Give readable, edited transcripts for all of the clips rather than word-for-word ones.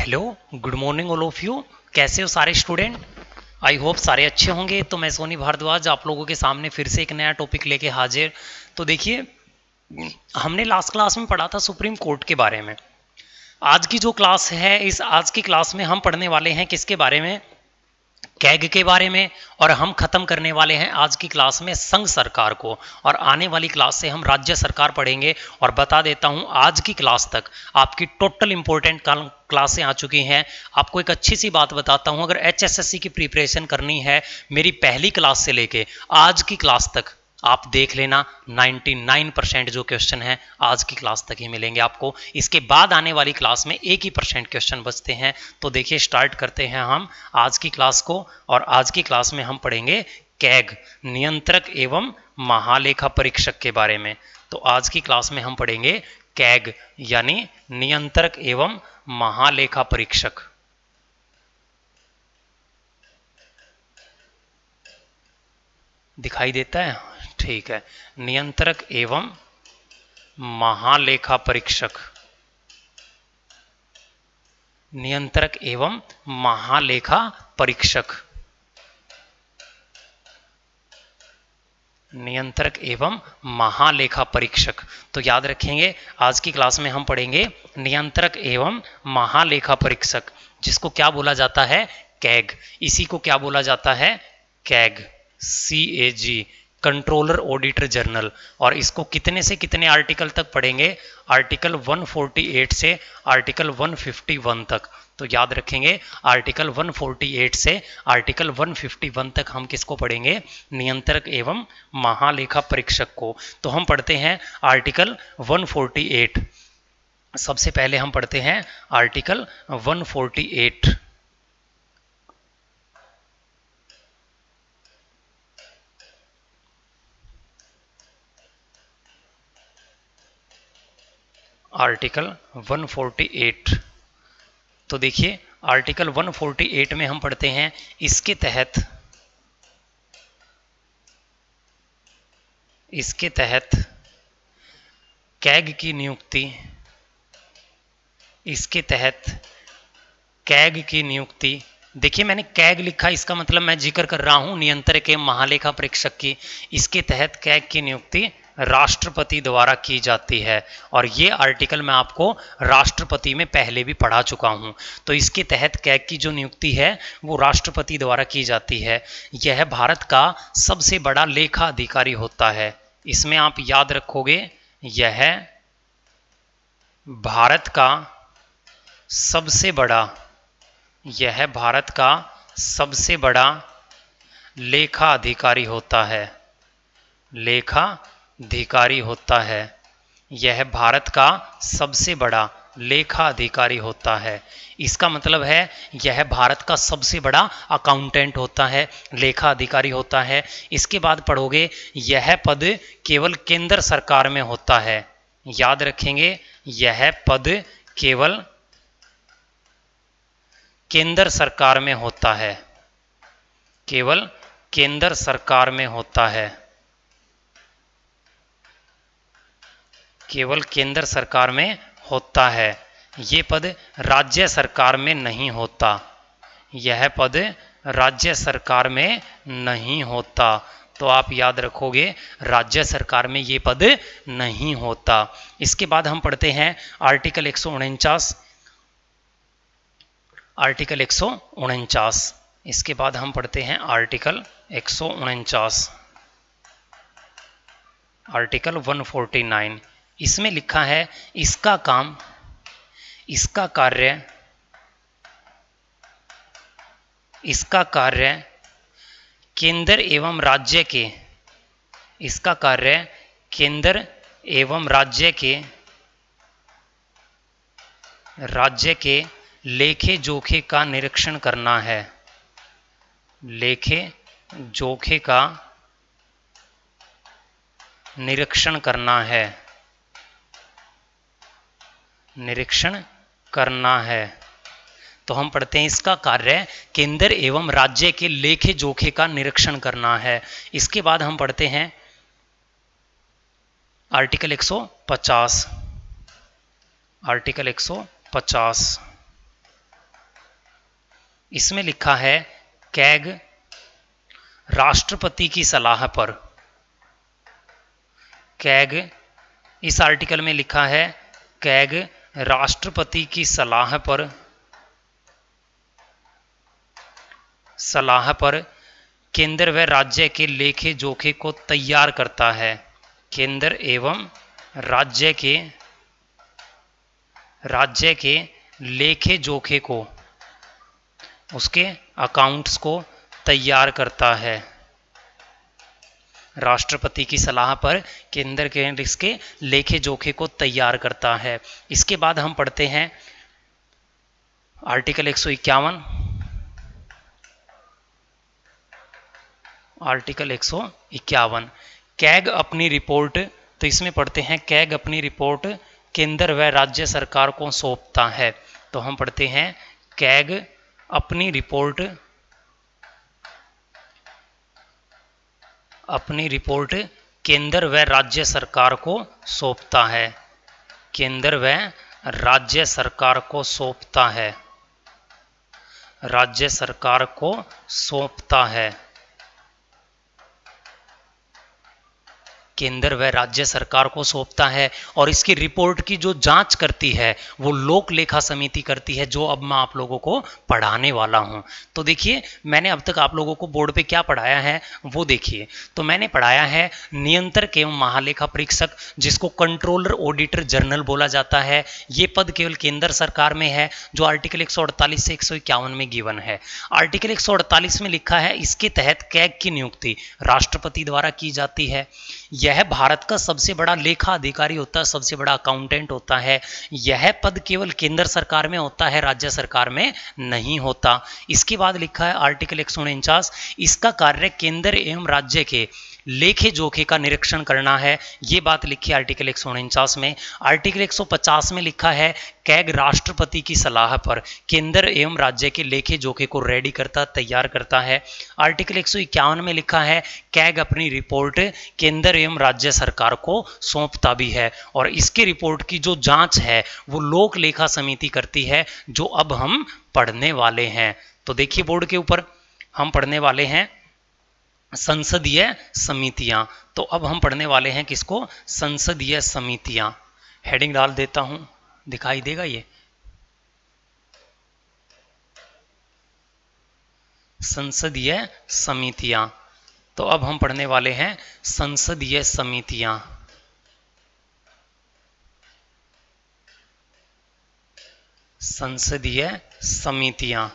Hello, good morning all of you. कैसे हो सारे स्टूडेंट? आई होप सारे अच्छे होंगे। तो मैं सोनी भारद्वाज आप लोगों के सामने फिर से एक नया टॉपिक लेके हाजिर। तो देखिए, हमने लास्ट क्लास में पढ़ा था सुप्रीम कोर्ट के बारे में। आज की जो क्लास है, इस आज की क्लास में हम पढ़ने वाले हैं किसके बारे में? कैग के बारे में। और हम खत्म करने वाले हैं आज की क्लास में संघ सरकार को, और आने वाली क्लास से हम राज्य सरकार पढ़ेंगे। और बता देता हूं, आज की क्लास तक आपकी टोटल इंपॉर्टेंट क्लासें आ चुकी हैं। आपको एक अच्छी सी बात बताता हूं, अगर एचएसएससी की प्रिपरेशन करनी है, मेरी पहली क्लास से लेके आज की क्लास तक आप देख लेना, 99% जो क्वेश्चन है आज की क्लास तक ही मिलेंगे आपको। इसके बाद आने वाली क्लास में 1% क्वेश्चन बचते हैं। तो देखिए, स्टार्ट करते हैं हम आज की क्लास को। और आज की क्लास में हम पढ़ेंगे कैग, नियंत्रक एवं महालेखा परीक्षक के बारे में। तो आज की क्लास में हम पढ़ेंगे कैग यानी नियंत्रक एवं महालेखा परीक्षक। दिखाई देता है? ठीक है। नियंत्रक एवं महालेखा परीक्षक, नियंत्रक एवं महालेखा परीक्षक, नियंत्रक एवं महालेखा परीक्षक। तो याद रखेंगे, आज की क्लास में हम पढ़ेंगे नियंत्रक एवं महालेखा परीक्षक, जिसको क्या बोला जाता है? कैग। इसी को क्या बोला जाता है? CAG, CAG, controller auditor general. और इसको कितने से कितने आर्टिकल तक पढ़ेंगे? आर्टिकल 148 से आर्टिकल 151 तक। तो याद रखेंगे, आर्टिकल 148 से आर्टिकल 151 तक हम किसको पढ़ेंगे? नियंत्रक एवं महालेखा परीक्षक को। तो हम पढ़ते हैं आर्टिकल 148। सबसे पहले हम पढ़ते हैं आर्टिकल 148। आर्टिकल 148। तो देखिए, आर्टिकल 148 में हम पढ़ते हैं, इसके तहत कैग की नियुक्ति, इसके तहत कैग की नियुक्ति। देखिए, मैंने कैग लिखा, इसका मतलब मैं जिक्र कर रहा हूं नियंत्रक एवं महालेखा परीक्षक की। इसके तहत कैग की नियुक्ति राष्ट्रपति द्वारा की जाती है। और ये आर्टिकल मैं आपको राष्ट्रपति में पहले भी पढ़ा चुका हूं। तो इसके तहत कैग की जो नियुक्ति है वो राष्ट्रपति द्वारा की जाती है। यह भारत का सबसे बड़ा लेखा अधिकारी होता है। इसमें आप याद रखोगे, यह भारत का सबसे बड़ा, यह भारत का सबसे बड़ा लेखा अधिकारी होता है। लेखा अधिकारी होता है। यह भारत का सबसे बड़ा लेखा अधिकारी होता है। इसका मतलब है, यह भारत का सबसे बड़ा अकाउंटेंट होता है, लेखा अधिकारी होता है। इसके बाद पढ़ोगे, यह पद केवल केंद्र सरकार में होता है। याद रखेंगे, यह पद केवल केंद्र सरकार में होता है, केवल केंद्र सरकार में होता है, केवल केंद्र सरकार में होता है। ये पद राज्य सरकार में नहीं होता। यह पद राज्य सरकार में नहीं होता। तो आप याद रखोगे, राज्य सरकार में ये पद नहीं होता। इसके बाद हम पढ़ते हैं आर्टिकल 149। आर्टिकल 149। इसके बाद हम पढ़ते हैं आर्टिकल 149। आर्टिकल 149। इसमें लिखा है, इसका काम, इसका कार्य, इसका कार्य केंद्र एवं राज्य के, इसका कार्य केंद्र एवं राज्य के लेखे जोखे का निरीक्षण करना है। लेखे जोखे का निरीक्षण करना है, निरीक्षण करना है। तो हम पढ़ते हैं, इसका कार्य केंद्र एवं राज्य के लेखे जोखे का निरीक्षण करना है। इसके बाद हम पढ़ते हैं आर्टिकल 150। आर्टिकल 150। इसमें लिखा है कैग राष्ट्रपति की सलाह पर। कैग, इस आर्टिकल में लिखा है कैग राष्ट्रपति की सलाह पर केंद्र व राज्य के लेखे जोखे को तैयार करता है। केंद्र एवं राज्य के लेखे जोखे को, उसके अकाउंट्स को तैयार करता है। राष्ट्रपति की सलाह पर केंद्र के इसके लेखे जोखे को तैयार करता है। इसके बाद हम पढ़ते हैं आर्टिकल 151। आर्टिकल 151, कैग अपनी रिपोर्ट, तो इसमें पढ़ते हैं कैग अपनी रिपोर्ट केंद्र व राज्य सरकार को सौंपता है। तो हम पढ़ते हैं कैग अपनी रिपोर्ट केंद्र व राज्य सरकार को सौंपता है। केंद्र व राज्य सरकार को सौंपता है। राज्य सरकार को सौंपता है। केंद्र व राज्य सरकार को सौंपता है और इसकी रिपोर्ट की जो जांच करती है वो लोक लेखा समिति करती है, जो अब मैं आप लोगों को पढ़ाने वाला हूं। तो देखिए, मैंने अब तक आप लोगों को बोर्ड पे क्या पढ़ाया है वो देखिए। तो मैंने पढ़ाया है नियंत्रक एवं महालेखा परीक्षक, जिसको कंट्रोलर ऑडिटर जनरल बोला जाता है। ये पद केवल केंद्र सरकार में है, जो आर्टिकल 148 से 151 में गिवन है। आर्टिकल 148 में लिखा है इसके तहत कैग की नियुक्ति राष्ट्रपति द्वारा की जाती है। यह भारत का सबसे बड़ा लेखा अधिकारी होता है, सबसे बड़ा अकाउंटेंट होता है। यह पद केवल केंद्र सरकार में होता है, राज्य सरकार में नहीं होता। इसके बाद लिखा है आर्टिकल 149, इसका कार्य केंद्र एवं राज्य के लेखे जोखे का निरीक्षण करना है। ये बात लिखी आर्टिकल 149 में। आर्टिकल 150 में लिखा है कैग राष्ट्रपति की सलाह पर केंद्र एवं राज्य के लेखे जोखे को रेडी करता, तैयार करता है। आर्टिकल 151 में लिखा है कैग अपनी रिपोर्ट केंद्र एवं राज्य सरकार को सौंपता भी है और इसके रिपोर्ट की जो जांच है वो लोक लेखा समिति करती है, जो अब हम पढ़ने वाले हैं। तो देखिए, बोर्ड के ऊपर हम पढ़ने वाले हैं संसदीय समितियां। तो अब हम पढ़ने वाले हैं किसको? संसदीय समितियां। हेडिंग डाल देता हूं, दिखाई देगा ये, संसदीय समितियां। तो अब हम पढ़ने वाले हैं संसदीय समितियां। संसदीय समितियां,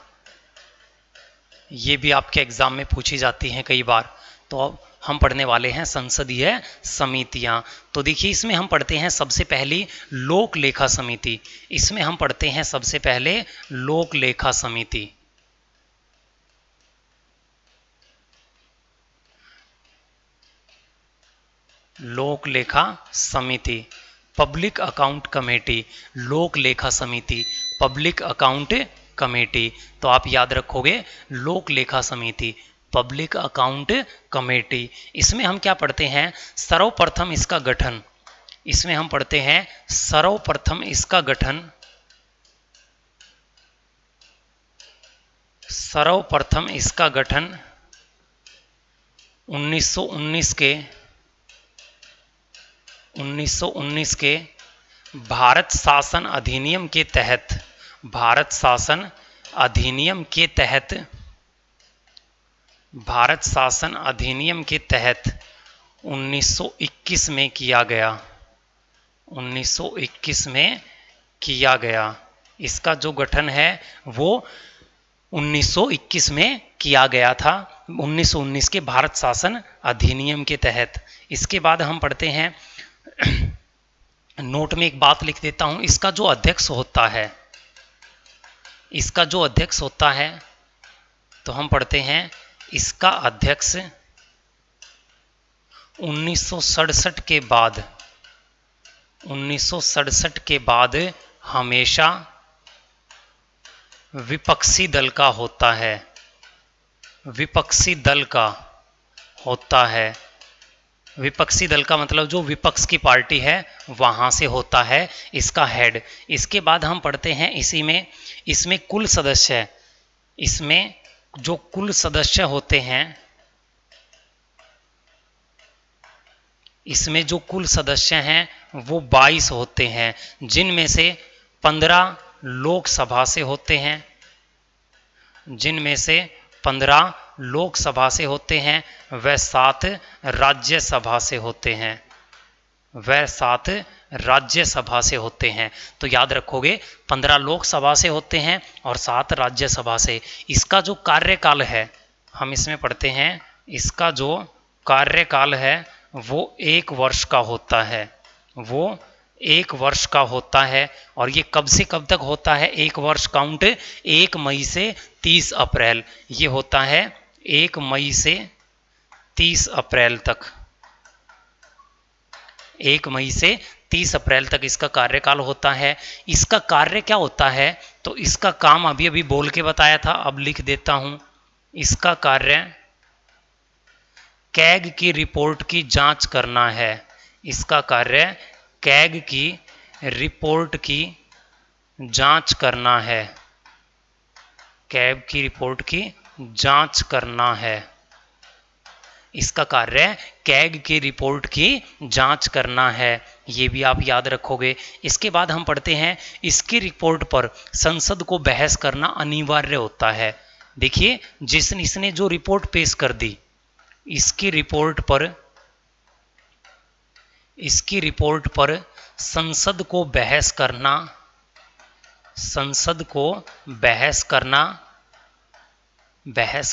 ये भी आपके एग्जाम में पूछी जाती हैं कई बार। तो अब हम पढ़ने वाले हैं संसदीय समितियां। तो देखिए, इसमें हम पढ़ते हैं सबसे पहली लोक लेखा समिति। इसमें हम पढ़ते हैं सबसे पहले लोक लेखा समिति। लोक लेखा समिति, पब्लिक अकाउंट कमेटी। लोक लेखा समिति, पब्लिक अकाउंट कमेटी। तो आप याद रखोगे लोक लेखा समिति, पब्लिक अकाउंट कमेटी। इसमें हम क्या पढ़ते हैं? सर्वप्रथम इसका गठन। इसमें हम पढ़ते हैं सर्वप्रथम इसका गठन। सर्वप्रथम इसका गठन 1919 के भारत शासन अधिनियम के तहत, भारत शासन अधिनियम के तहत, भारत शासन अधिनियम के तहत 1921 में किया गया। 1921 में किया गया। इसका जो गठन है वो 1921 में किया गया था, 1919 के भारत शासन अधिनियम के तहत। इसके बाद हम पढ़ते हैं, नोट में एक बात लिख देता हूं, इसका जो अध्यक्ष होता है, इसका जो अध्यक्ष होता है, तो हम पढ़ते हैं इसका अध्यक्ष 1967 के बाद, 1967 के बाद हमेशा विपक्षी दल का होता है। विपक्षी दल का होता है। विपक्षी दल का मतलब जो विपक्ष की पार्टी है वहां से होता है इसका हेड। इसके बाद हम पढ़ते हैं इसी में, इसमें कुल सदस्य, इसमें जो कुल सदस्य होते हैं, इसमें जो कुल सदस्य हैं वो 22 होते हैं, जिनमें से 15 लोकसभा से होते हैं, जिनमें से 15 लोकसभा से होते हैं, वह 7 राज्यसभा से होते हैं, वह 7 राज्यसभा से होते हैं। तो याद रखोगे 15 लोकसभा से होते हैं और 7 राज्यसभा से। इसका जो कार्यकाल है, हम इसमें पढ़ते हैं, इसका जो कार्यकाल है वो 1 वर्ष का होता है, वो 1 वर्ष का होता है। और ये कब से कब तक होता है 1 वर्ष काउंट? 1 मई से 30 अप्रैल, ये होता है 1 मई से 30 अप्रैल तक, 1 मई से 30 अप्रैल तक इसका कार्यकाल होता है। इसका कार्य क्या होता है? तो इसका काम अभी अभी बोल के बताया था, अब लिख देता हूं। इसका कार्य कैग की रिपोर्ट की जांच करना है। इसका कार्य कैग की रिपोर्ट की जांच करना है, कैग की रिपोर्ट की जांच करना है। इसका कार्य कैग की रिपोर्ट की जांच करना है, ये भी आप याद रखोगे। इसके बाद हम पढ़ते हैं, इसकी रिपोर्ट पर संसद को बहस करना अनिवार्य होता है। देखिए, इसने जो रिपोर्ट पेश कर दी, इसकी रिपोर्ट पर संसद को बहस करना, संसद को बहस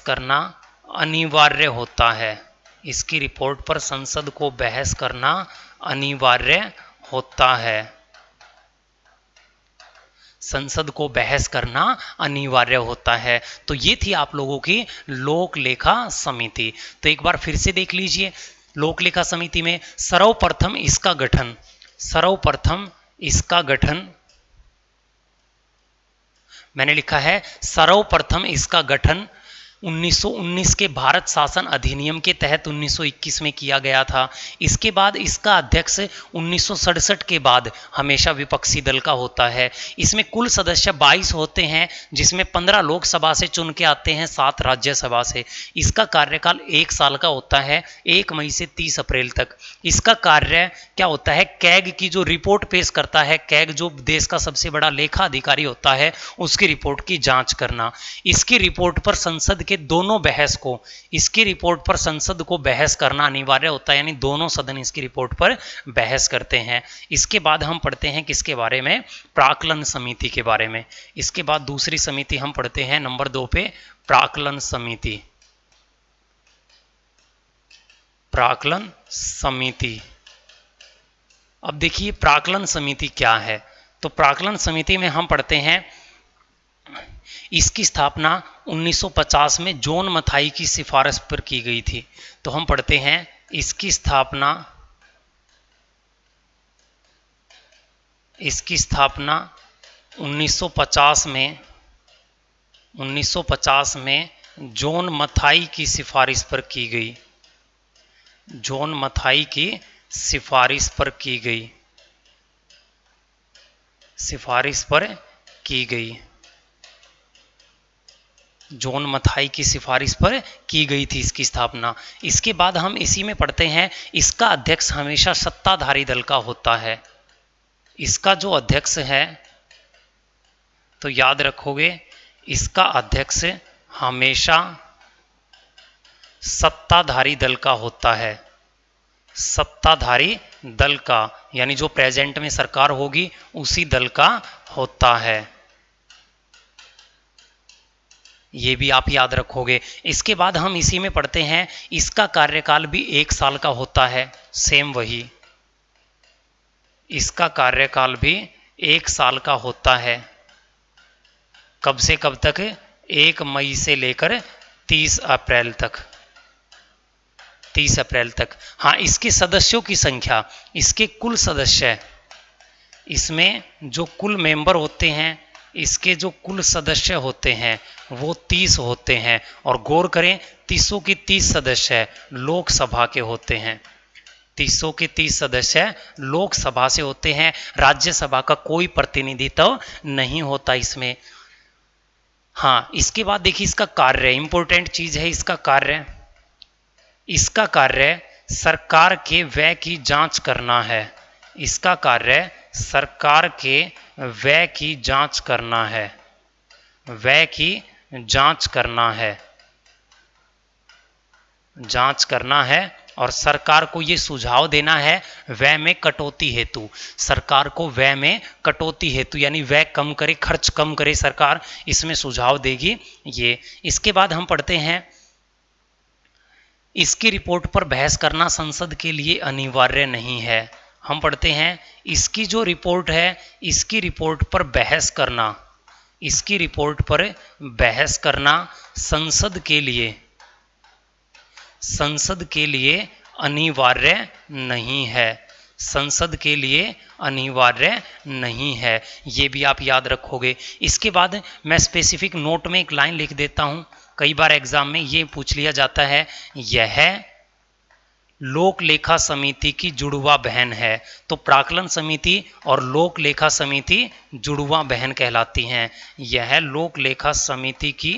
करना अनिवार्य होता है। इसकी रिपोर्ट पर संसद को बहस करना अनिवार्य होता है, संसद को बहस करना अनिवार्य होता है। तो ये थी आप लोगों की लोक लेखा समिति। तो एक बार फिर से देख लीजिए, लोक लेखा समिति में सर्वप्रथम इसका गठन, सर्वप्रथम इसका गठन मैंने लिखा है, सर्वप्रथम इसका गठन 1919 के भारत शासन अधिनियम के तहत 1921 में किया गया था। इसके बाद इसका अध्यक्ष 1967 के बाद हमेशा विपक्षी दल का होता है। इसमें कुल सदस्य 22 होते हैं, जिसमें 15 लोकसभा से चुन के आते हैं, 7 राज्यसभा से। इसका कार्यकाल 1 साल का होता है, 1 मई से 30 अप्रैल तक। इसका कार्य क्या होता है? कैग की जो रिपोर्ट पेश करता है, कैग जो देश का सबसे बड़ा लेखा अधिकारी होता है, उसकी रिपोर्ट की जांच करना। इसकी रिपोर्ट पर संसद के दोनों बहस को, इसकी रिपोर्ट पर संसद को बहस करना अनिवार्य होता है, यानी दोनों सदन इसकी रिपोर्ट पर बहस करते हैं। इसके बाद हम पढ़ते हैं किसके बारे में? प्राक्कलन समिति के बारे में। इसके बाद दूसरी समिति हम पढ़ते हैं नंबर 2 पे, प्राक्कलन समिति। प्राक्कलन समिति, अब देखिए प्राक्कलन समिति क्या है। तो प्राक्कलन समिति में हम पढ़ते हैं, इसकी स्थापना 1950 में जॉन मथाई की सिफारिश पर की गई थी। तो हम पढ़ते हैं, इसकी स्थापना 1950 में जॉन मथाई की सिफारिश पर की गई, जॉन मथाई की सिफारिश पर की गई, सिफारिश पर की गई, जॉन मथाई की सिफारिश पर की गई थी इसकी स्थापना। इसके बाद हम इसी में पढ़ते हैं, इसका अध्यक्ष हमेशा सत्ताधारी दल का होता है। इसका जो अध्यक्ष है, तो याद रखोगे, इसका अध्यक्ष हमेशा सत्ताधारी दल का होता है, सत्ताधारी दल का, यानी जो प्रेजेंट में सरकार होगी उसी दल का होता है। ये भी आप याद रखोगे। इसके बाद हम इसी में पढ़ते हैं, इसका कार्यकाल भी 1 साल का होता है, सेम वही, इसका कार्यकाल भी 1 साल का होता है। कब से कब तक? 1 मई से लेकर 30 अप्रैल तक, 30 अप्रैल तक। हाँ, इसके सदस्यों की संख्या, इसके कुल सदस्य, इसमें जो कुल मेंबर होते हैं, इसके जो कुल सदस्य होते हैं वो 30 होते हैं। और गौर करें, 30 के 30 सदस्य लोकसभा के होते हैं, 30 के 30 सदस्य लोकसभा से होते हैं। राज्यसभा का कोई प्रतिनिधित्व नहीं होता इसमें। हाँ, इसके बाद देखिए इसका कार्य, इंपॉर्टेंट चीज है इसका कार्य। इसका कार्य सरकार के व्यय की जांच करना है। इसका कार्य सरकार के व्यय की जांच करना है। व्यय की जांच करना है। जांच करना है और सरकार को ये सुझाव देना है व्यय में कटौती हेतु। सरकार को व्यय में कटौती हेतु यानी व्यय कम करे, खर्च कम करे सरकार, इसमें सुझाव देगी ये। इसके बाद हम पढ़ते हैं, इसकी रिपोर्ट पर बहस करना संसद के लिए अनिवार्य नहीं है। हम पढ़ते हैं, इसकी जो रिपोर्ट है, इसकी रिपोर्ट पर बहस करना, इसकी रिपोर्ट पर बहस करना संसद के लिए अनिवार्य नहीं है। संसद के लिए अनिवार्य नहीं है, ये भी आप याद रखोगे। इसके बाद मैं स्पेसिफिक नोट में एक लाइन लिख देता हूं, कई बार एग्जाम में ये पूछ लिया जाता है, यह लोक लेखा समिति की जुड़वा बहन है। तो प्राक्कलन समिति और लोक लेखा समिति जुड़वा बहन कहलाती हैं। यह लोक लेखा समिति की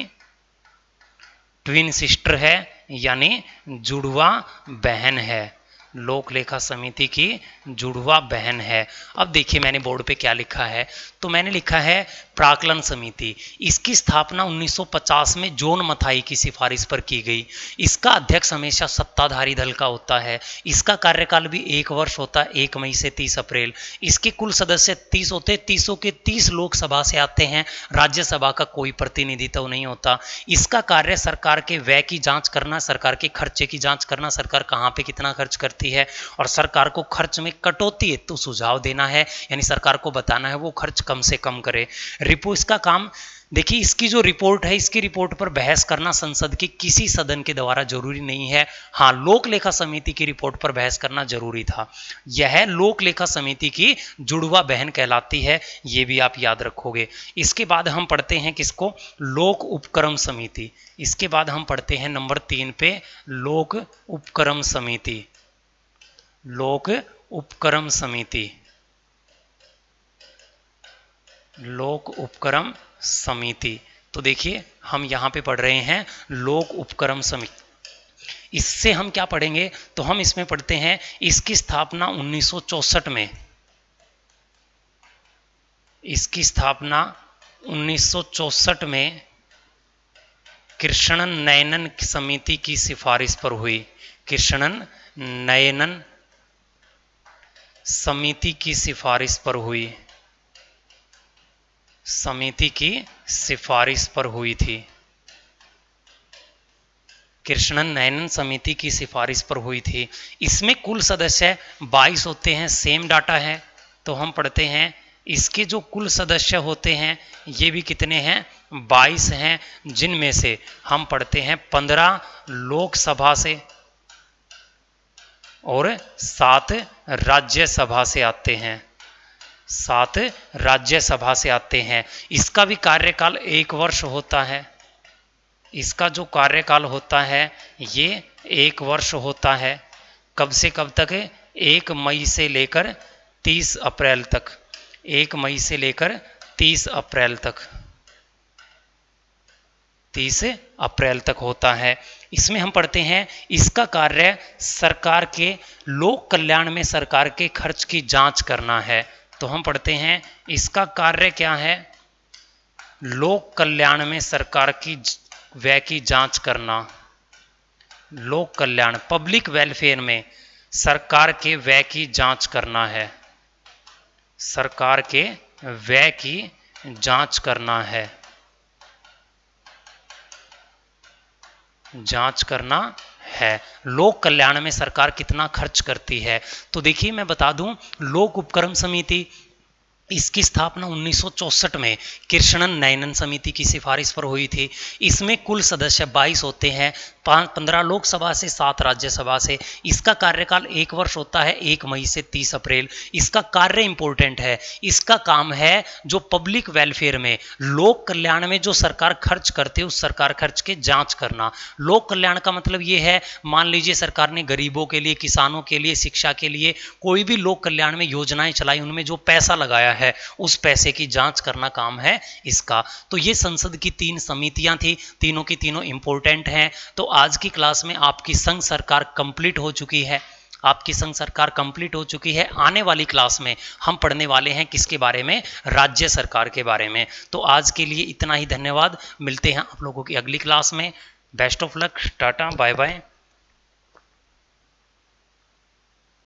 ट्विन सिस्टर है यानी जुड़वा बहन है। लोक लेखा समिति की जुड़वा बहन है। अब देखिए मैंने बोर्ड पे क्या लिखा है, तो मैंने लिखा है प्राक्कलन समिति। इसकी स्थापना 1950 में जॉन मथाई की सिफारिश पर की गई। इसका अध्यक्ष हमेशा सत्ताधारी दल का होता है। इसका कार्यकाल भी 1 वर्ष होता है, 1 मई से 30 अप्रैल। इसके कुल सदस्य 30 होते, 30 के 30 लोकसभा से आते हैं, राज्यसभा का कोई प्रतिनिधित्व नहीं होता। इसका कार्य सरकार के व्यय की जांच करना, सरकार के खर्चे की जांच करना, सरकार कहाँ पे कितना खर्च करती है और सरकार को खर्च में कटौती हेतु सुझाव देना है, यानी सरकार को बताना है वो खर्च कम से कम करे। रिपोर्ट, इसका काम देखिए, इसकी जो रिपोर्ट है, इसकी रिपोर्ट पर बहस करना संसद के किसी सदन के द्वारा जरूरी नहीं है। हाँ, लोक लेखा समिति की रिपोर्ट पर बहस करना जरूरी था। यह लोक लेखा समिति की जुड़वा बहन कहलाती है, ये भी आप याद रखोगे। इसके बाद हम पढ़ते हैं किसको, लोक उपक्रम समिति। इसके बाद हम पढ़ते हैं नंबर 3 पे लोक उपक्रम समिति। लोक उपक्रम समिति, लोक उपक्रम समिति। तो देखिए हम यहां पे पढ़ रहे हैं लोक उपक्रम समिति। इससे हम क्या पढ़ेंगे, तो हम इसमें पढ़ते हैं इसकी स्थापना 1964 में, इसकी स्थापना 1964 में कृष्णन नयनन समिति की सिफारिश पर हुई। कृष्णन नयनन समिति की सिफारिश पर हुई, समिति की सिफारिश पर हुई थी। कृष्णन नयनन समिति की सिफारिश पर हुई थी। इसमें कुल सदस्य 22 होते हैं, सेम डाटा है। तो हम पढ़ते हैं इसके जो कुल सदस्य होते हैं ये भी कितने हैं, 22 हैं, जिनमें से हम पढ़ते हैं 15 लोकसभा से और 7 राज्यसभा से आते हैं, 7 राज्यसभा से आते हैं। इसका भी कार्यकाल 1 वर्ष होता है। इसका जो कार्यकाल होता है ये 1 वर्ष होता है। कब से कब तक, 1 मई से लेकर 30 अप्रैल तक। 1 मई से लेकर 30 अप्रैल तक, 30 अप्रैल तक होता है। इसमें हम पढ़ते हैं इसका कार्य सरकार के लोक कल्याण में सरकार के खर्च की जांच करना है। तो हम पढ़ते हैं इसका कार्य क्या है, लोक कल्याण में सरकार की व्यय की जांच करना। लोक कल्याण, पब्लिक वेलफेयर में सरकार के व्यय की जांच करना है, सरकार के व्यय की जांच करना है, जांच करना है। लोक कल्याण में सरकार कितना खर्च करती है। तो देखिए मैं बता दूं, लोक उपक्रम समिति इसकी स्थापना 1964 में कृष्णन नयनन समिति की सिफारिश पर हुई थी। इसमें कुल सदस्य 22 होते हैं, 15 लोकसभा से 7 राज्यसभा से। इसका कार्यकाल 1 वर्ष होता है, 1 मई से 30 अप्रैल। इसका कार्य इंपॉर्टेंट है, इसका काम है जो पब्लिक वेलफेयर में, लोक कल्याण में जो सरकार खर्च करती है उस सरकार खर्च के जांच करना। लोक कल्याण का मतलब ये है, मान लीजिए सरकार ने गरीबों के लिए, किसानों के लिए, शिक्षा के लिए कोई भी लोक कल्याण में योजनाएं चलाई, उनमें जो पैसा लगाया है उस पैसे की जांच करना काम है इसका। तो ये संसद की 3 समितियां थी, तीनों की तीनों इंपॉर्टेंट हैं। तो आज की क्लास में आपकी संघ सरकार कंप्लीट हो चुकी है, आपकी संघ सरकार कंप्लीट हो चुकी है। आने वाली क्लास में हम पढ़ने वाले हैं किसके बारे में, राज्य सरकार के बारे में। तो आज के लिए इतना ही, धन्यवाद। मिलते हैं आप लोगों की अगली क्लास में। Best of luck, tata, bye bye.